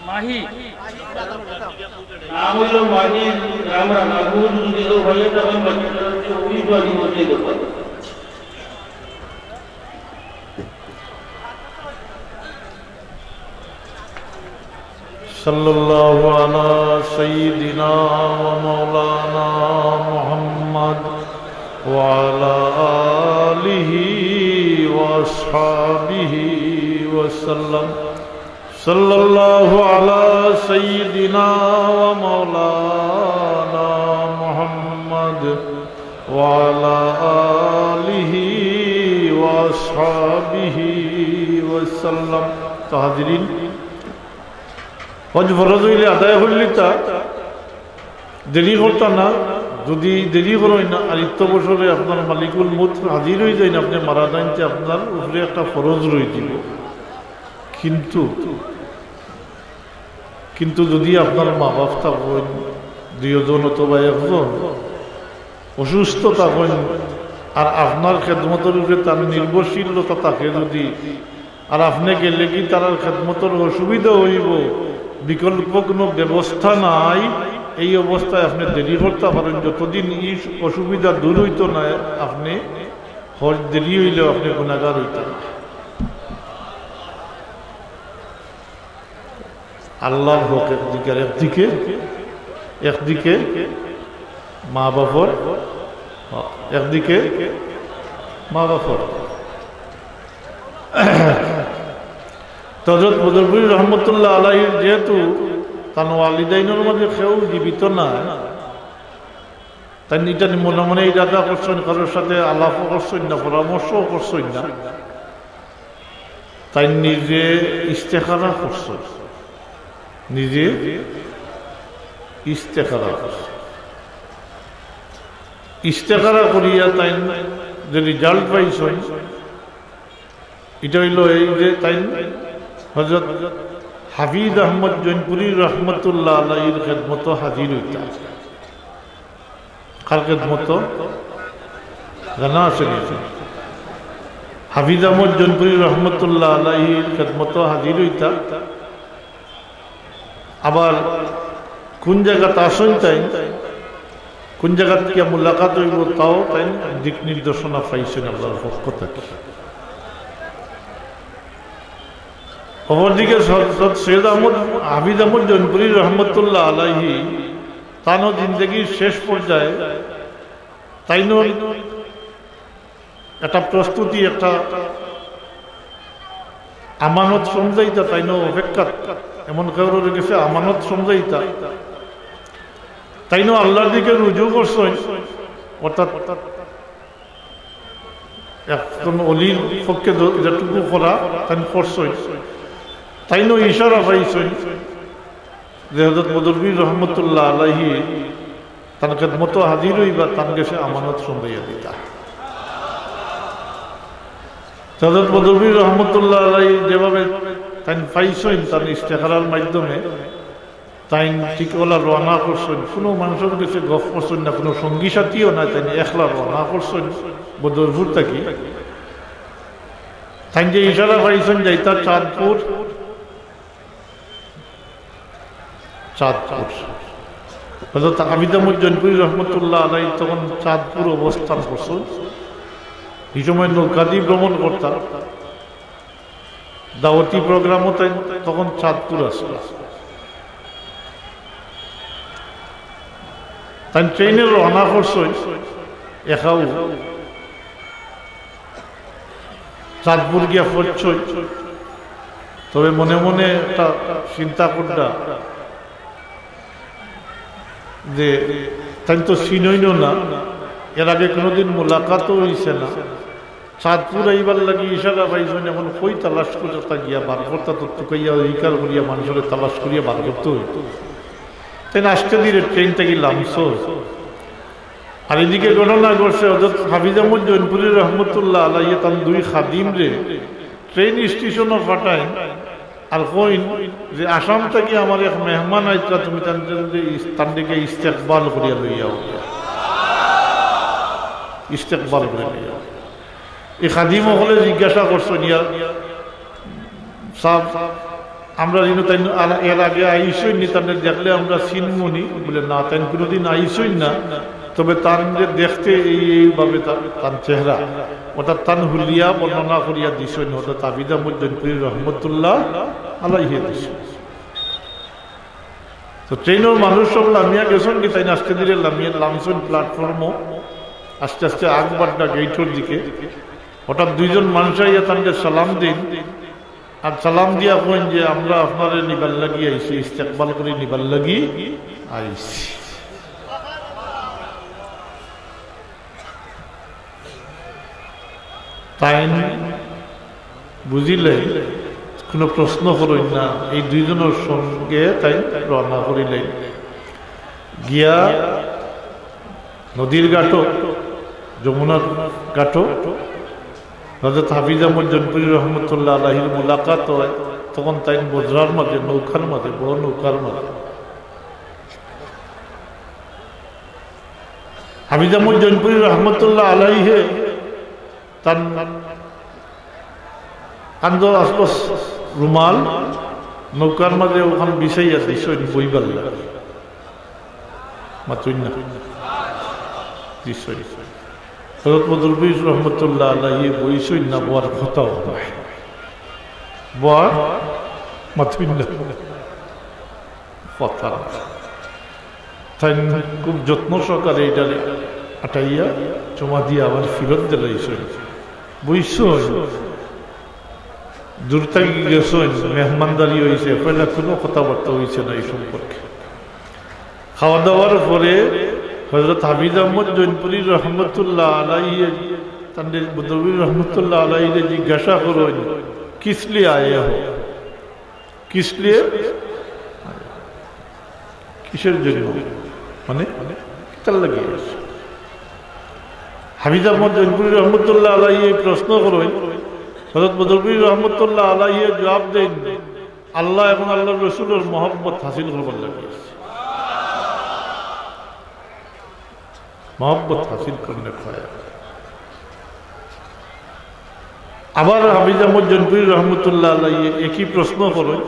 মাহি, নাম হলো মাহি। আমরা মাহবুব যদি কেউ বলে তখন বাচ্চাদেরকে ওই বাড়ি বসে দেবো। সাল্লাল্লাহু আলা সাইয়্যিদিনা ওয়া মাওলানা মুহাম্মদ ওয়া আলা আলিহি ওয়া আসহাবিহি ওয়া সাল্লাম। সাল্লাল্লাহু আলা سيدنا ومولانا محمد وعلى آله وأصحابه وسلم তাহাজিরিন হজ ফরজ হইলে আদায় হইলে তা দেরি করতা না যদি দেরি করই না আর ইত্য বছরে আপনার মালিকুল মুত হাজির হয়ে যায় না আপনি মারা যাইতে আপনার উপরে একটা ফরজ রয়ে দিব কিন্তু যদি আপনার মা বাপ থাকেন দুইজন অথবা একজন অসুস্থ থাকেন আর আপনার খেদমতের উপরে তার নির্ভরশীলতা থাকে যদি আর আপনি গেলে কি তার খেদমতের অসুবিধা হইব বিকল্প কোনো ব্যবস্থা নাই এই অবস্থায় আপনি দেরি করতে পারেন যতদিন এই অসুবিধা দূর হইত না আপনি হজ দেরি হইলেও আপনি গুনাহগার হইতেন আল্লাহর হক একদিকে মা বাপর একদিকে মা বাপর হযরত বদরপুরি রহমতুল্লাহ আলাইহির যেহেতু তার ওয়ালিদাইনের মধ্যে কেউ জীবিত না তাই নিজের মনে মনে ইরাদা করছেন কারোর সাথে আলাপ করছেন না পরামর্শও করছেন না তাই নিজে ইস্তেখারা করছেন নিজে ইস্তেখারা করিয়া তাই যে রেজাল্ট পাইছেন এটা হইল এই যে তাই হযরত হাফিজ আহমদ জৈনপুরি রহমতুল্লাহ আলাইহির খেদমত হাজির হইতা কার খেদমত জানা আছে হাফিজ আহমদ জৈনপুরি রহমতুল্লাহ আলাইহির খেদমত হাজির হইতা আবার কোন জায়গাতে আসেন তাই কোন জায়গা থেকে মুলাকাত হইব তাও তাই দিক নির্দেশনা পাইছেন আল্লাহর পক্ষ থেকে অপরদিকে সৈয়দ আহমদ হাফিজ আহমদ জৈনপুরি রহমতুল্লাহ আলাইহি তানো জিন্দগির শেষ পর্যায়ে তাইনো একটা প্রস্তুতি একটা আমানত সমঝাইতা তাইনো অপেক্ষা এমন কারোর গেছে আমানত সমঝাইতা তাইনো আল্লাহর দিকে রুজু করছেন অর্থাৎ একজন অলির পক্ষে যেটুকু করা তাই করছেন তাইনো ইশারা পাইছেন যে হযরত বদরপুরি রহমতুল্লাহ আলাইহি তার খেদমত হাজির হইবা তার কাছে আমানত সমঝাইয়া দিতা হযরত বদরপুরি রহমতুল্লাহ আলাইহি যেভাবে তাই পাইছেন তার ইস্তেখারার মাধ্যমে তাই ঠিকওয়ালা রওনা করছেন কোনো মানুষের কাছে গফ করছেন না কোনো সঙ্গী সাথীও না তাই একলা রওনা করছেন বদরপুর থাকি তাই যে ইশারা পাইছেন যাইতা চাঁদপুর হযরত হাফিজ আহমদ জৈনপুরি রহমতুল্লাহ আলাইহি তখন চাঁদপুর অবস্থান করছেন এই সময় নৌকা দিয়ে ভ্রমণ করতাম দাওয়াতি প্রোগ্রামও তাই তখন চাঁদপুর আসলো তাই ট্রেনে রওনা করছেন একাও চাঁদপুর গিয়া পড়ছই তবে মনে মনে একটা চিন্তা করটা যে তাই তো চিনইন না এর আগে কোনোদিন মোলাকাতও হইছে না চাঁদপুর এইবার লাগি ইশারা পাইছেন এখন কই তালাশ করতে গিয়া বার করতে তো টুকাইয়া অধিকার করিয়া মানুষের তালাশ করিয়া বার করতে হইত তাই আজকে দিনে ট্রেন থেকে নামছ আর এদিকে ঘটনা করছে হযরত হাফিজ আহমদ জৈনপুরি রহমতুল্লাহ আলাইহি তার দুই খাদিম রে ট্রেন স্টেশনও পাঠায় আর কইন যে আসাম থেকে আমার এক মেহমান আইতা তুমি তার দিকে ইস্তেকবাল করিয়া লইয়াও ইস্তেকবাল করে লইয়াও এই খাদিম হলে জিজ্ঞাসা করছো নিয়া সাহেব আমরা তাই এর আগে আইসই নি তাদের দেখলে আমরা চিনমনি বলে না তাই কোনোদিন আইসই না তবে তার দেখতে এইভাবে তার চেহারা অর্থাৎ তান হুলিয়া বর্ণনা করিয়া দিছেন অর্থাৎ হাফিজ আহমদ জৈনপুরি রহমতুল্লাহ আলাইহি দিছেন তো ট্রেনের মানুষ সব লামিয়া গেছেন কি তাই আস্তে ধীরে নামছেন প্ল্যাটফর্মও আস্তে আস্তে আগবাড্ডা গেটের দিকে হঠাৎ দুইজন মানুষ আইয়া তাকে সালাম দিন আর সালাম দিয়া কইন যে আমরা আপনারে নিবার লাগি আইছি, ইস্তেকবাল করে নিবার লাগি আইছি। তাই বুঝিলে কোনো প্রশ্ন করইন না, এই দুইজনের সঙ্গে তাই রওনা করিলেন। গিয়া নদীর ঘাটও, যমুনার ঘাটও হযরত হাফিজ আহমদ জনপুরি রহমতুল্লাহ আলাইহির মুলাকাত হয়। তখন তাই বজরার মাঝে, নৌকার মাঝে, বড় নৌকার মাঝে হাফিজ আহমদ জনপুরি রহমতুল্লাহ আলাইহে তার কান্দর আসবস রুমাল নৌকার মাঝে ওখানে বিছাইয়া দিছই বইবার লাগে মাতুই না দিছই। হযরত বদরুদ্দিন রহমতুল্লাহ আলাইহি বইছই না, বর কথাও নয়, বর মাতুই না কথা। তাই খুব যত্ন সহকারে এটা আটাইয়া জমা দিয়ে আবার ফিরত দিলাইছই। বইছই দূর থেকে গেছেন, মেহমানদারি হয়েছে, পয়লা কোনো কথাবার্তা হয়েছে না এই সম্পর্কে। খাওয়া দাওয়ার পরে হযরত হাফিজ আহমদ জৈনপুরি রহমতুল্লাহ আলাইহি তাদের বদরুদ্দিন রহমতুল্লাহ আলাইহি জিজ্ঞাসা করেন, কিস লিয়ে আয়ে হো, কিস লিয়ে, কিসের জন্য, মানে কিতার লাগে। হাফিজ আহমদ জৈনপুরি রহমতুল্লাহ আলাইহি প্রশ্ন করেন, হযরত বদরুদ্দিন রহমতুল্লাহ আলাইহি জবাব দেন, আল্লাহ এবং আল্লাহর রাসূলের মহব্বত হাসিল করবার লাগে, মহব্বত হাসিল করলে খায়। আবার হাফিজ আহমদ জনপুরি রহমতুল্লাহ আলাইহি একই প্রশ্ন করেন,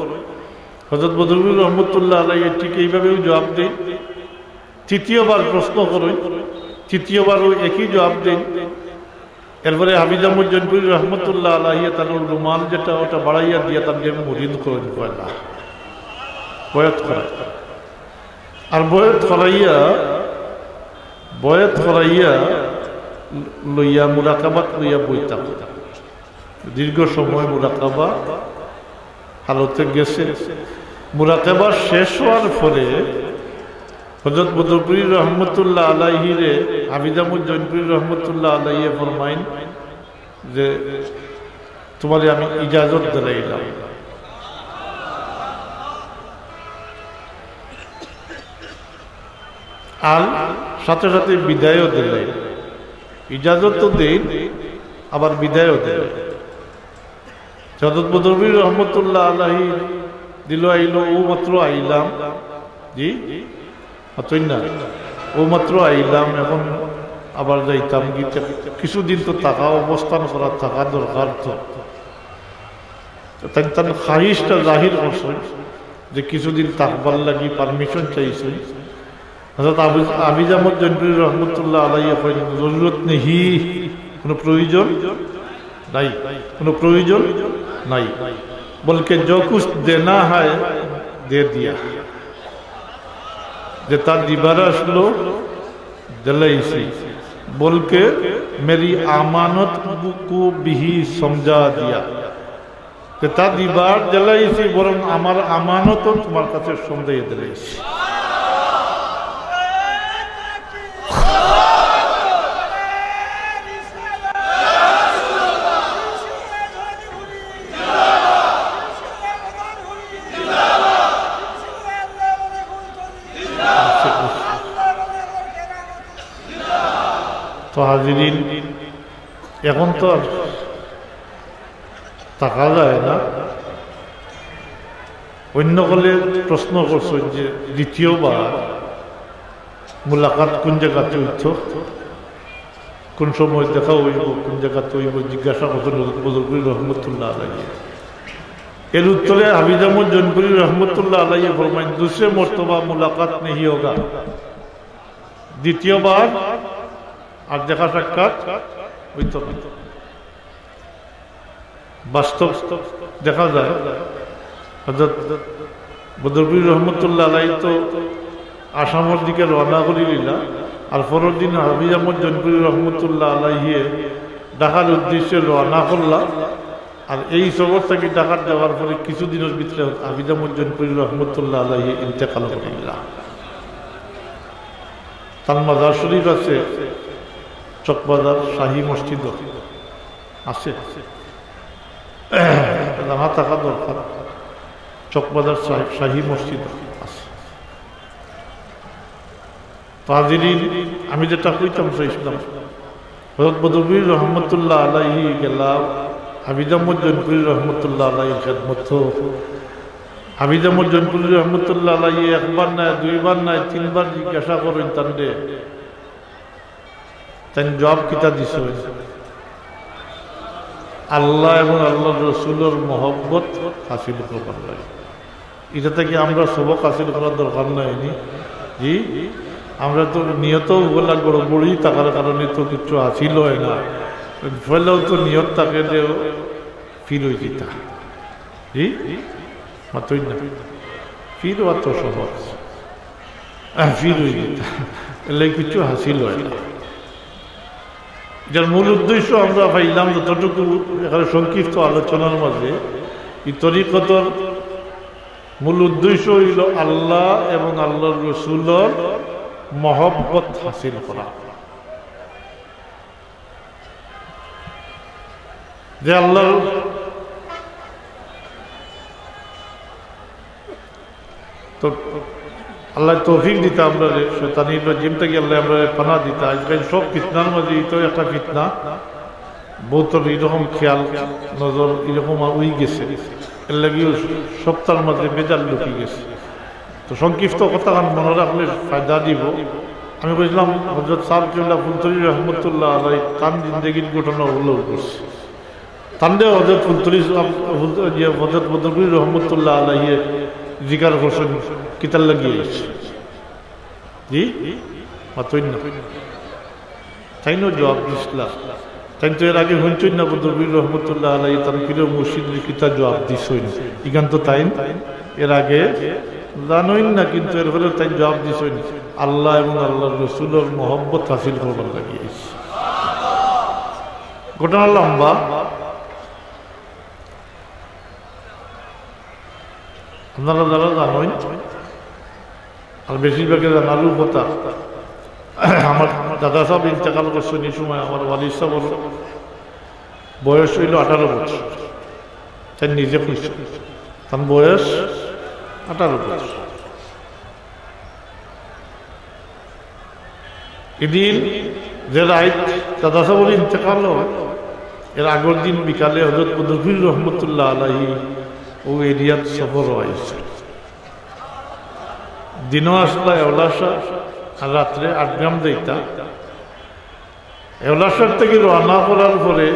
হযরত বদরুদ্দিন রহমতুল্লাহ আলাইহি ঠিক এইভাবেও জবাব দেন। তৃতীয়বার প্রশ্ন করেন, তৃতীয়বারও একই জবাব দেন। এরপরে হাফিজ আহমদ জনপুরি রহমতুল্লাহ আলাইহি তার রুমাল যেটা ওটা বাড়াইয়া দিয়ে তাকে মুরিদ করেন, পয়লা বয়াত করায়। আর বয়াত করাইয়া লইয়া মুরাকাবাত লইয়া বইতাম। দীর্ঘ সময় মুরাকাবা হালতে গেছে। মুরাকাবা শেষ হওয়ার পরে হযরত বদরপুরি রহমতুল্লাহ আলাইহিরে হাফিজ আহমদ জনপুরি রহমতুল্লাহ আলাইহি ফরমাইন যে তোমারে আমি ইজাজত দিলাম। আর সাথে সাথে বিদায়ও দিলেন। ইজাজত তো দেন, আবার বিদায়ও দিলেন। হযরত বদরপুরি রহমতুল্লাহ আলাইহি দিল আইলো, ও মাত্র আইলাম, জি মাত্রই না, ও মাত্র আইলাম, এখন আবার যাইতাম, গিয়ে কিছুদিন তো থাকা, অবস্থান করা, থাকা দরকার। তো তাই তার খাহিশটা জাহির করছেন যে কিছুদিন থাকবার লাগি পারমিশন চাইছে। হযরত হাফিজ আহমদ জনপুরি রহমতুল্লাহ আলাইহি কইলেন, জরুরত নেহি, কোনো প্রয়োজন নাই, কোনো প্রয়োজন নাই, বলকে जो कुछ देना है दे दिया। যে তার দিবার আসলো দিলাইছি, বলকে मेरी আমানত को भी समझा दिया। যে তার দিবার দিলাইছি, বরং আমার আমানতও তোমার কাছে সমঝাইয়া দিলাইছি। তো হাজিরিন, এখন তো থাকা যায় না। অন্য কলে প্রশ্ন করছেন যে দ্বিতীয়বার মুলাকাত কোন জায়গাতে হইত, কোন সময় দেখা হইব, কোন জায়গাতে হইব, জিজ্ঞাসা করছেন বদরপুরি রহমতুল্লাহ আলাইহি। এর উত্তরে হাফিজ আহমদ জনপুরি রহমতুল্লাহ আলাইহি ফরমায়েন, दूसरे मर्तबा मुलाकात नहीं होगा, দ্বিতীয়বার আর দেখা সাক্ষাৎ হইত না। বাস্তব দেখা যায় হযরত বদরপুরি রহমতুল্লাহ আলাইহি তো আসামের দিকে রওনা করিলা, আর পরের দিন হাফিজ আহমদ জনপুরি রহমতুল্লাহ আলাইহি ঢাকার উদ্দেশ্যে রওনা করলা। আর এই সবর থেকে ঢাকার যাওয়ার পরে কিছুদিনের ভিতরে আবিদামুজ্জনপুরি রহমতুল্লাহ আলাইহি ইন্তেকাল করিল্লাহ। তার মাজার শরীফ আছে চকবাজার শাহী মসজিদ আছে, জানা থাকা দরকার। চকবাজার শাহী মসজিদ আছে। তাজিরিন আমি যেটা কইতাম ইসলাম হযরত বদরুল রহমতুল্লাহ আলাইহি গেলাম আবিদামুজ্জনপুরি রহমতুল্লাহ আলাইহির খেদমত। আবিদামুজ্জনপুরি রহমতুল্লাহ আলাইহি একবার নাই, দুইবার নাই, তিনবার জিজ্ঞাসা করেন তান্ডে, তাই জবাব কিতা দিছ? আল্লাহ এবং আল্লাহ রসুলের মহব্বত হাসিল করবার লাগে। এটা থেকে আমরা সবক হাসিল করার দরকার নাই। জি, আমরা তো নিয়ত বলা গড়বড়ি থাকার কারণে তো কিছু হাসিল হয় না, ফলেও তো নিয়ত থাকে যে ফির হয়ে যেতা। জি মাতই না, ফির হওয়া তো সহজ, ফির হয়ে যেতা, এলে কিছু হাসিল হয় না। যার মূল উদ্দেশ্য আমরা পাইলাম যতটুকু এখানে সংক্ষিপ্ত আলোচনার মাঝে, এই তরিকতর মূল উদ্দেশ্য হইল আল্লাহ এবং আল্লাহর রসুলের মহব্বত হাসিল করা। যে আল্লাহ তো আল্লাহ তৌফিক দিতে আমরা শয়তানির রাজিম থেকে আল্লাহ আমরা পানা দিতে। আজকাল সব ফিতনার মাঝে তো একটা ফিতনা, বহুত এরকম খেয়াল নজর এরকম উই গেছে, এর লাগিও সপ্তাহের মাঝে বেজার লুকি গেছে। তো সংক্ষিপ্ত কথা মনে রাখলে ফায়দা দিব। আমি বলছিলাম হযরত সাহেবুল্লাহ ফুলতরি রহমতুল্লাহ আলাই তান জিন্দগির ঘটনা উল্লেখ করছে। তান্ডে হযরত হযরত বদরুল রহমতুল্লাহ আলাইহি জিকার করছেন কিতাল লাগিয়ে গেছে। জি মাতই না, তাই না জবাব দিছিলাম। তাই তো এর আগে হইছই না বদরুল রহমতুল্লাহ আলাইহি তার প্রিয় মুর্শিদের কিতাব জবাব দিছই না, ইগান তো তাই এর আগে জানোই না, কিন্তু এর ফলে তাই জবাব দিছই না আল্লাহ এবং আল্লাহর রসুলের মহব্বত হাসিল করবার লাগিয়েছে। ঘটনা লম্বা, আপনারা যারা জানোই আর বেশিরভাগে জানারও কথা। আমার দাদা সাহেব ইন্তেকাল করছেন এই সময়, আমার ওয়ালিদ সাহেবের বয়স হইল 18 বছর। তাই নিজে খুঁজছে তার বয়স 18 বছর। এদিন যে রাত দাদা সাহেবের ইন্তেকাল এর আগের দিন বিকালে হযরত বদরুল রহমতুল্লাহ আলাইহি ও এরিয়াত সফর হয়েছে। দিনও আসলা এওলাসা, আর রাত্রে 8 গ্রাম দিতা। এওলাসার থেকে রওনা করার পরে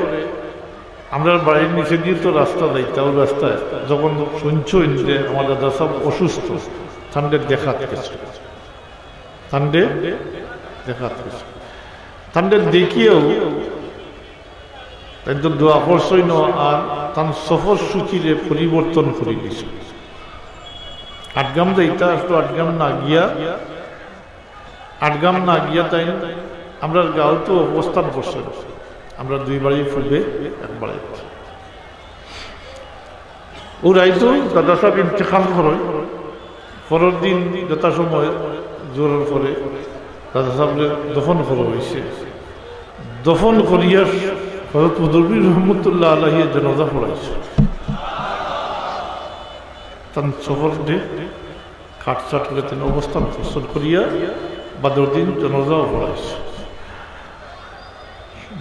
আমরা বাড়ির নিচে দিয়ে তো রাস্তা দিতা, ওই রাস্তায় যখন শুনছেন যে আমার দাদা সব অসুস্থ, ঠান্ডে দেখাতে গেছে, ঠান্ডে দেখাতে গেছে। ঠান্ডে দেখিয়েও তাই তো দোয়া করছই না, আর তার সফর সূচিরে পরিবর্তন করে দিয়েছে। 8 গ্রাম যাইতা আসতো, 8 গ্রাম না গিয়া তাই আমরা গাঁও তো অবস্থান করছে। আমরা 2 বাড়ি ফুলবে একবারে ও রাইতো দাদা সাহেব ইন্তেকাল করেন। পরের দিন যথাসময় জোরের পরে দাদা সাহেবের দফন করা হয়েছে। দফন করিয়া হযরত বদরুল রহমতুল্লাহ আলাইহি জানাজা পড়াইছে। তার সফর ডে কাটছাট করে তিনি অবস্থান ফসল করিয়া বাদর দিন জানাজাও পড়াইছে।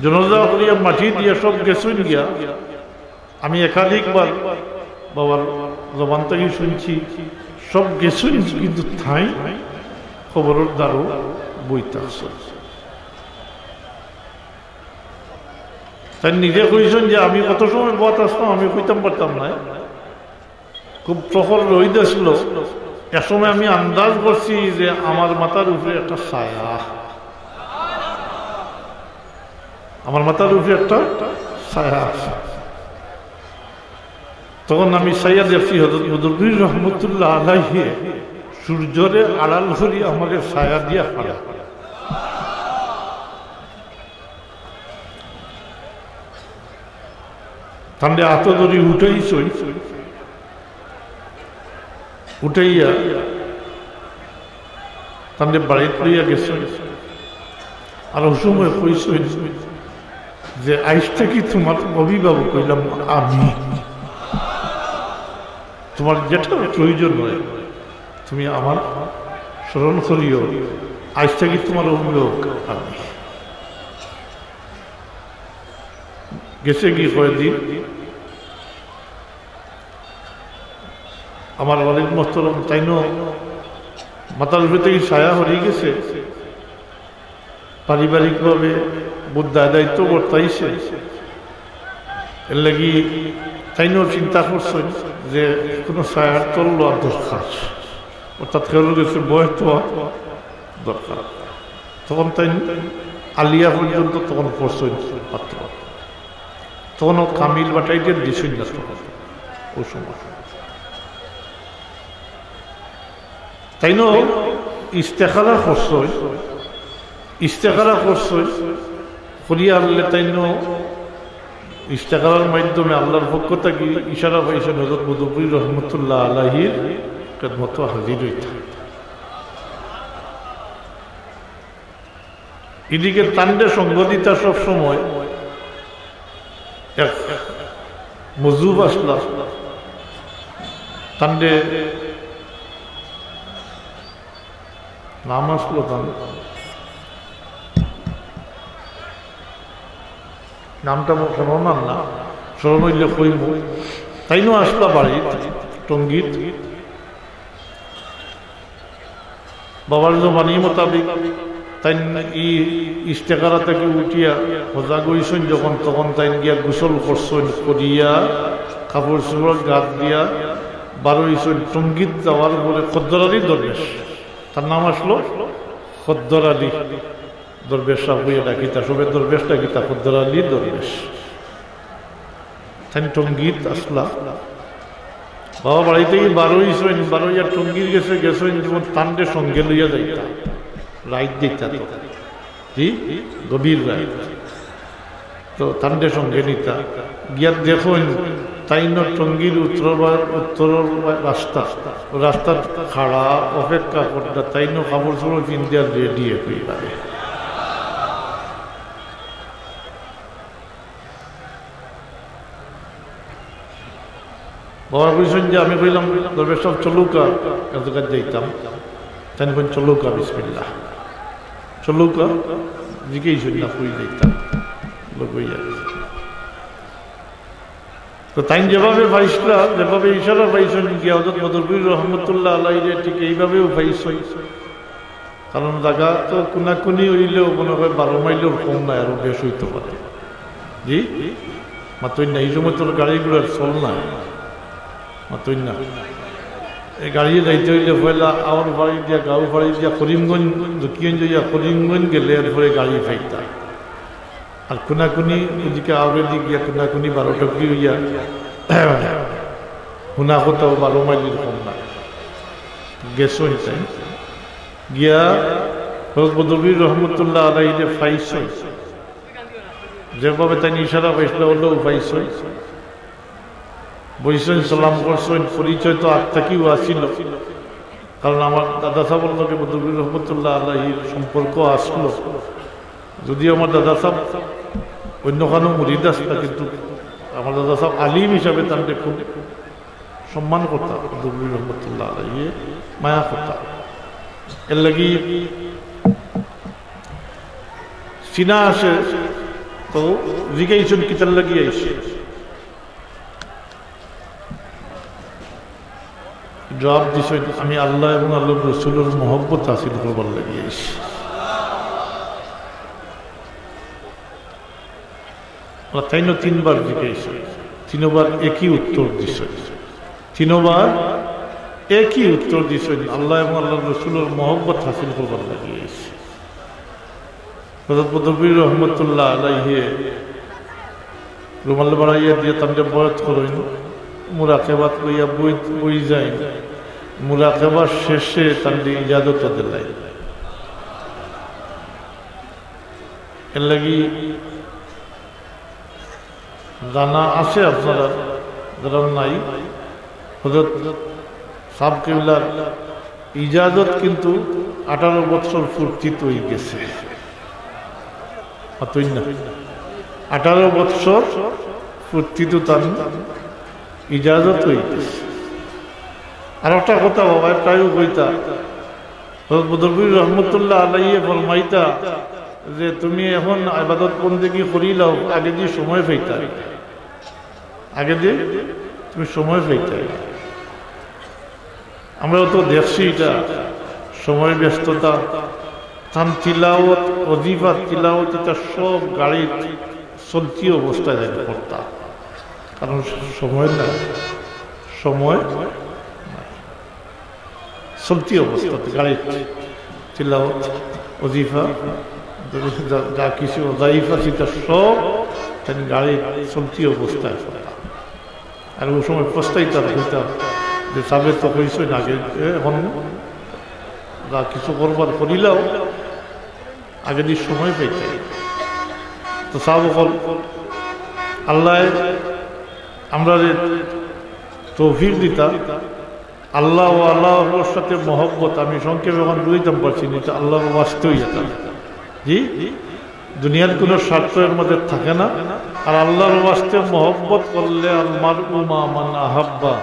জানাজা করিয়া মাটি দিয়া সব গেছুন গিয়া। আমি একাধিকবার বাবার জবান থেকে শুনছি সব গেছুন, কিন্তু ঠাই খবরের দ্বারও বইতে আসে। তাই নিজে কইছেন যে আমি কত সময় বত আসতাম আমি কইতাম পারতাম না, খুব প্রখর রোদ আসলো। এক সময় আমি আন্দাজ করছি যে আমার মাথার উপরে একটা ছায়া, আমার মাথার উপরে একটা ছায়া আছে। তখন আমি ছায়া দেখছি হযরত বদরুল রহমতুল্লাহ আলাইহি সূর্যরে আড়াল করি আমাকে ছায়া দিয়া খাড়া। তান্ডে আতদরি উঠাইছই উঠাইয়া তান্ডে বাড়িতে লইয়া গেছে আর ওই সময় কইছই যে আইসটা কি তোমার অভিভাবক কইলাম আমি তোমার যেটা প্রয়োজন নয় তুমি আমার স্মরণ করিও আইসটা কি তোমার অভিভাবক আমি গেছে কি কয়েকদিন আমার ওয়ালিদ মোহতরম তাইনো মাথার উপরে থেকে ছায়া হরিয়ে গেছে পারিবারিকভাবে বুদ্ধায় দায়িত্ব বর্তাইছে এর লাগি তাইনো চিন্তা করছেন যে কোনো ছায়ার তল লওয়ার দরকার অর্থাৎ কেউ গেছে বয়স তো দরকার তখন তাই আলিয়া পর্যন্ত তখন পড়ছেন পাত্র তখন কামিল বাটাইতে দিছেন না ওই সময় তাইনো ইস্তেখারা করছই করিয়া আনলে তাইনো ইস্তেখারার মাধ্যমে আল্লাহর পক্ষ থেকে ইশারা পাইছেন হযরত মধুপুরী রহমতুল্লাহ আলাইহির খেদমত হাজির হইতে এদিকে তান্ডে সংগঠিতা সব সময় এক মজুব আসলা তান্ডে নাম আসলো তার নামটা স্মরণ না স্মরণ হইলে কইব তাইনো আসলা বাড়ি টঙ্গীত বাবার জমানি মোতাবিক তাই ইস্তেকারা থেকে উঠিয়া সজাগ হইছেন যখন তখন তাই গিয়া গোসল করছেন করিয়া কাপড় চোপড় গাত দিয়া বারো হইছেন টঙ্গীত যাওয়ার পরে খদ্দরালি দরবেশ তার নাম আসলো খদ্দর আলী দরবেশ সাহেব হইয়া ডাকিতা সবে দরবেশ ডাকিতা খদ্দর আলী দরবেশ তাই টঙ্গীত আসলা বাবা বাড়িতে বারো হইছেন বারো হইয়া টঙ্গীত গেছেন যেমন তান্ডে সঙ্গে লইয়া যাইতা রাইত দিতা তো গভীর রাইত তো তান্ডে সঙ্গে নিতা গিয়া দেখুন তাইন টঙ্গীর উত্তর রাস্তার খাড়া অপেক্ষা করতে তাইন কাপড় চোপড় কিনতে আর রেডি একেবারে বাবা বুঝছেন যে আমি কইলাম দরবেশ সাহেব চলুকা এত কাজ যাইতাম তাই বলেন চলুকা বিসমিল্লাহ চলুকা জিজ্ঞেস না কই যাইতাম লইয়া তো তাই যেভাবে পাইছিলা যেভাবে ইশারা পাইছেন গিয়া হযরত মধুপুরী রহমতুল্লাহ আলাইহি ঠিক এইভাবেও পাইছেন কারণ জায়গা তো কোনাকুনি হইলেও মনে হয় 12 মাইলের কম না আরো বেশ হইতে পারে জি মাত্র না এই সময় তোর গাড়িগুলোর চল না মাত্র না এই গাড়ি যাইতে হইলে পয়লা আমার বাড়ি দিয়া গাঁও বাড়ি দিয়া করিমগঞ্জ দক্ষিণগঞ্জ যাইয়া করিমগঞ্জ গেলে এরপরে গাড়ি পাইতা আর কোনাকুনি ওদিকে আগে দিক গিয়া কোনাকুনি 12 টকি হইয়া হুনা কোথাও 12 মাইলের কম না গেছো তাই গিয়া হযরত মধুপুরী রহমতুল্লাহ আলাইহি ফাইসই যেভাবে তাই ইশারা পাইছিল হলেও পাইছই বইছেন সালাম করছেন পরিচয় তো আগ থেকেও আসছিল কারণ আমার দাদা সাহেবের লগে মধুপুরী রহমতুল্লাহ আলাইহির সম্পর্ক আসলো যদিও আমার দাদা সাহেব অন্য কারো মুরিদ আসতো কিন্তু আমার দাদা সাহেব আলিম হিসাবে তাকে খুব সম্মান করতাম মধুপুরী রহমতুল্লাহ আলাইহি মায়া করতাম এর লাগি চিনা আসে তো জিজ্ঞাসন কিতার লাগি আইসে জবাব দিছেন আমি আল্লাহ এবং আল্লাহ রসুলের মহব্বত হাসিল করবার লাগি আইসি তাই না 3 বার জিজ্ঞাসা 3 বার একই উত্তর দিছেন 3 বার একই উত্তর দিছেন আল্লাহ এবং আল্লাহ রসুলের মহব্বত হাসিল করবার লাগি আইসি হযরত মধুপুরী রহমতুল্লাহ আলাইহি রুমাল বাড়াইয়া দিয়ে তাকে বয়াত করেন মুরাকাবাত লইয়া বই যায় মুরাকাবার শেষে তাকে ইজাজত দিলাই এর লাগি জানা আছে আপনারা যারা নাই, হযরত সাব কিবলার ইজাজত কিন্তু 18 বছর পূর্তি হয়ে গেছে। 18 বছর পূর্তি তো তার ইজাজত হয়ে গেছে। আর একটা কথা বাবা প্রায় কইতা, হযরত বদরপুর রহমতুল্লাহ আলাইহি ফরমাইতা যে তুমি এখন ইবাদত বন্দেগী করিলাও, আগে দিয়ে সময় পাইতা, আগে দিয়ে তুমি সময় পাইতা। আমরা তো দেখছি এটা সময় ব্যস্ততা, তান তিলাওয়াত ওজিফা তিলাওয়াত এটা সব গাড়ি চলতি অবস্থায় যাই করতা, কারণ সময় না, সময় চলতি অবস্থাতে গাড়ি তিলাওয়াত ওজিফা যা কিছু ওজাইফা সেটা সব গাড়ি চলতি অবস্থায় করতা। আর ওই সময় প্রস্তাবিত হইতাম যে সাবে তো কইসই না, এখন যা কিছু করবার করিলেও আগে দিয়ে সময় পেতে। তো সাব আল্লাহ আমরা তৌফিক দিতা, আল্লাহ ও আল্লাহর সাথে মহব্বত, আমি সংক্ষেপে এখন বুঝতাম পারছি না, আল্লাহর বাস্তই যেতাম। জি, দুনিয়ার কোনো স্বার্থের মধ্যে থাকে না। আর আল্লাহর ওয়াস্তে মহব্বত করলে আল্লাহর উমা মান আহাব্বা,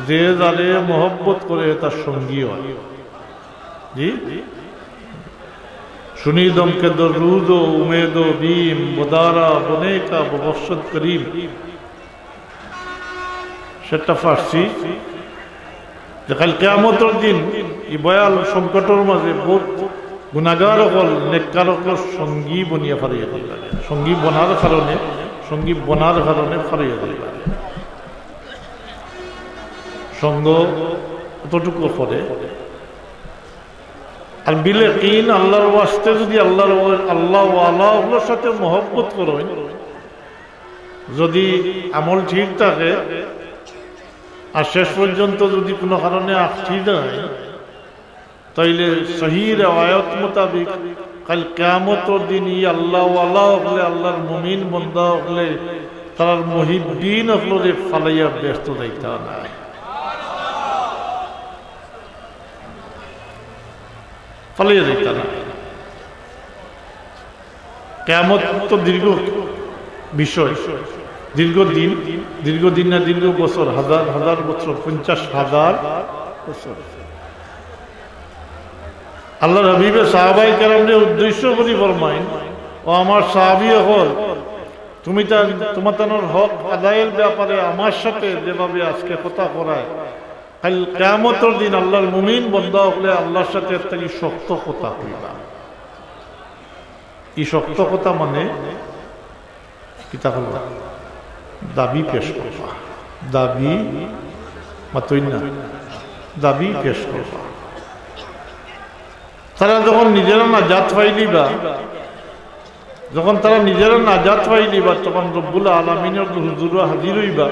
যে যারে মহব্বত করে তার সঙ্গী হয়। জি, শুনি দমকে দরুদ ও উমেদ ও বিম বদারা বনে কা ববশত করিম, সেটা ফার্সি। যে কাল কিয়ামতের দিন এই ভয়াল সংকটের মাঝে বহুত গুনাহগার হল নেককার হল সঙ্গী বনিয়া ফারিয়া দিবা, সঙ্গী বনার কারণে ফারিয়া দিবা। সঙ্গ কতটুকু করে। আর বিলে ইন আল্লাহর ওয়াস্তে যদি আল্লাহর সাথে মহব্বত করেন, যদি আমল ঠিক থাকে আর শেষ পর্যন্ত যদি কোনো কারণে আখি যায়, তাইলে সহি রিওয়ায়াত মোতাবেক কাল কিয়ামতের দিন আল্লাহ হলে আল্লাহর মুমিন বান্দা হলে তার মুহিব্বিন হলে ফালাইয়া ব্যস্ত যাইতা নাই। ফালাইয়া যাইতা না। কিয়ামত তো দীর্ঘ বিষয়, দীর্ঘদিন না দীর্ঘ বছর, হাজার বছর, 50,000 বছর। আল্লাহর হাবিবে সাহাবায়ে কেরামকে উদ্দেশ্য করে ফরমাইন, ও আমার সাহাবী হল, তুমি তোমার হক আদায়ের ব্যাপারে আমার সাথে যেভাবে আজকে কথা করায়, কাল কিয়ামতের দিন আল্লাহর মুমিন বান্দা হলে আল্লাহর সাথে একটা শক্ত কথা কইবা। এই শক্ত কথা মানে কিতা করবা? দাবি পেশ করবা, দাবি মাতই না, দাবি পেশ করবা। তারা যখন নিজেরা নাজাত পাইলিবা, তখন রব্বুল আলামিনের হুজুরে হাজির হইবা।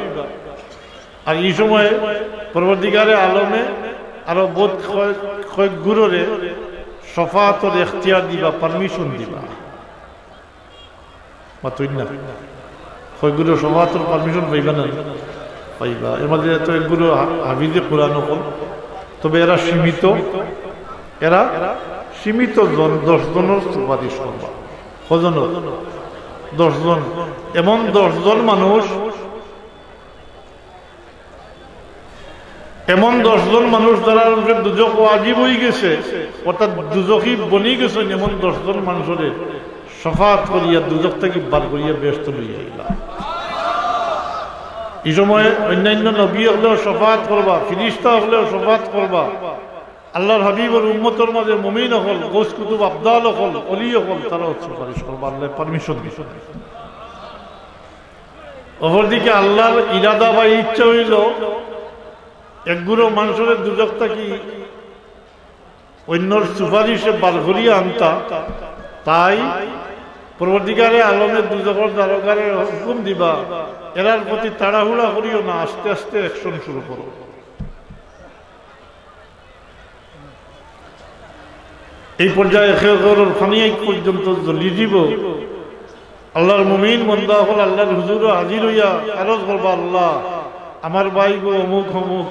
আর এই সময় পরবর্তীকারে আলমে আরো বোধ কয়েক গুরুরে শফাআতের ইখতিয়ার দিবা, পারমিশন দিবা। মাতই না, কয়েক গুরু শফাআতের পারমিশন পাইবা না? পাইবা। এর মধ্যে তো এক গুরু হাফিজে কুরআন হল, তবে এরা সীমিত 10 জনের সুপারিশ করবা। কজন? 10 জন। এমন 10 জন মানুষ যারা দুজক ওয়াজিব হয়ে গেছে, অর্থাৎ দুজকই বনি গেছে, এমন 10 জন মানুষের শফাআত করিয়া দুজক থেকে বার করিয়া ব্যস্ত লইয়া আইলা। এই সময় অন্যান্য নবী হলেও শফাআত করবা, ফিরিস্তা হলেও শফাআত করবা, আল্লাহর হাবিবের উম্মতের মাঝে মুমিন হল, গৌস কুতুব আবদাল হল, অলি হল, তারাও সুপারিশ করবা, আল্লাহ পারমিশন দিছে। অপরদিকে আল্লাহর ইরাদা বা ইচ্ছা হইল একগুলো মানুষের দুজক থাকি অন্যর সুপারিশে বার করিয়া আনতা, তাই পরবর্তীকারে আলমের দুজকের দ্বারকারে হুকুম দিবা, এরার প্রতি তাড়াহুড়া করিও না, আস্তে আস্তে অ্যাকশন শুরু করো। এই পর্যায়ে ফানিয়াই পর্যন্ত জ্বলিয়ে দিব, আল্লাহর মুমিন বন্দা হল আল্লাহর হুজুর হাজির হইয়া আরজ করবা, আল্লাহ আমার ভাই গো অমুক অমুক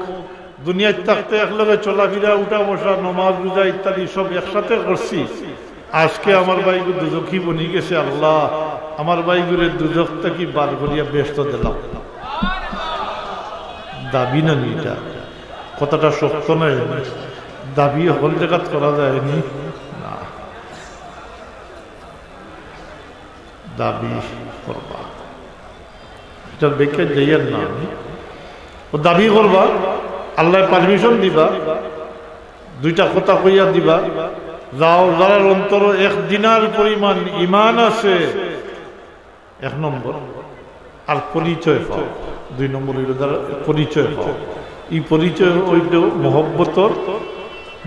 দুনিয়ায় থাকতে একলগে চলাফেরা উঠা বসা নমাজ রোজা ইত্যাদি সব একসাথে করছি, আজকে আমার ভাই গো দুজখী বনি গেছে, আল্লাহ আমার ভাই গুরের দুজখ থেকে বার করিয়া ব্যস্ত দিলাম। দাবি না নিটা কথাটা শক্ত নয়, দাবি হল জায়গাত করা যায়নি না, দাবি করবা এটার ব্যাখ্যা যাইয়ের না, ও দাবি করবা আল্লাহ পারমিশন দিবা, দুইটা কথা কইয়া দিবা, যাও যার অন্তর এক দিনার পরিমাণ ইমান আছে, এক নম্বর, আর পরিচয় পাও, দুই নম্বর হইল যারা পরিচয় পাও, এই পরিচয় হইল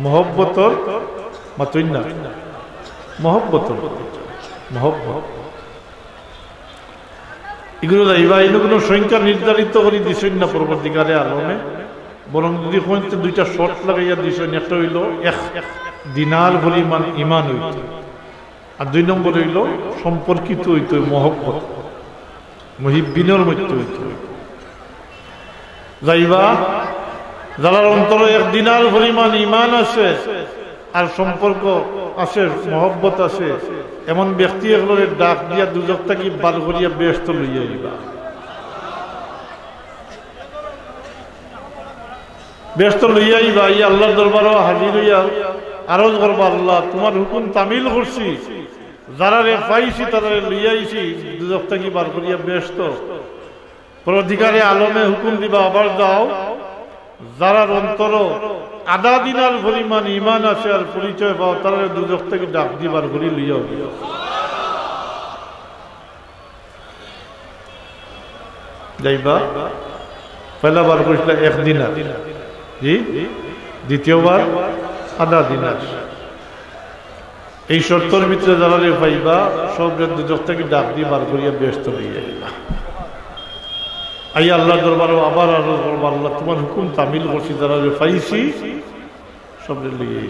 মহব্বতর মাতই না মহব্বতর মহব্বত, এগুলো যাইবা, এগুলো কোনো সংখ্যা নির্ধারিত করে দিছেন না পরবর্তীকালে আলমে, বরং যদি হইতে দুইটা শর্ট লাগাইয়া দিছেন, একটা হইল এক দিনার পরিমাণ ইমান হইত, আর দুই নম্বর হইল সম্পর্কিত হইত মহব্বত, মুহিব্বিনের মধ্যে হইত। যাইবা যারা অন্তরে এক দিনার পরিমাণ ইমান আছে আর সম্পর্ক আছে, মহব্বত আছে, এমন ব্যক্তি এগুলোর ডাক দিয়া দুজক থাকি বার করিয়া ব্যস্ত লইয়া যাইবা, ব্যস্ত লইয়া যাইবা, এই আল্লাহর দরবারও হাজির হইয়া আরজ করবা, আল্লাহ তোমার হুকুম তামিল করছি, যারা রে পাইছি তারা লইয়া আইছি, দুজক থাকি বার করিয়া ব্যস্ত, পরধিকারে আলমে হুকুম দিবা, আবার যাও যারা অন্তর আধা দিনার পরিমাণ ইমান আছে আর পরিচয় পাও, তারা দুজক থেকে ডাক দিবার করি লইয়া যাইবা। পয়লা বার করেছিল এক দিনার, জি, দ্বিতীয়বার আধা দিনার, এই শর্তর ভিতরে যারা রে পাইবা সব দুজক থেকে ডাক দিয়ে বার করিয়া ব্যস্ত হইয়া যাইবা। আই আল্লাহ দরবারও আবার আরো বলবো, আল্লাহ তোমার হুকুম তামিল করছি, যারা পাইছি সব লইয়া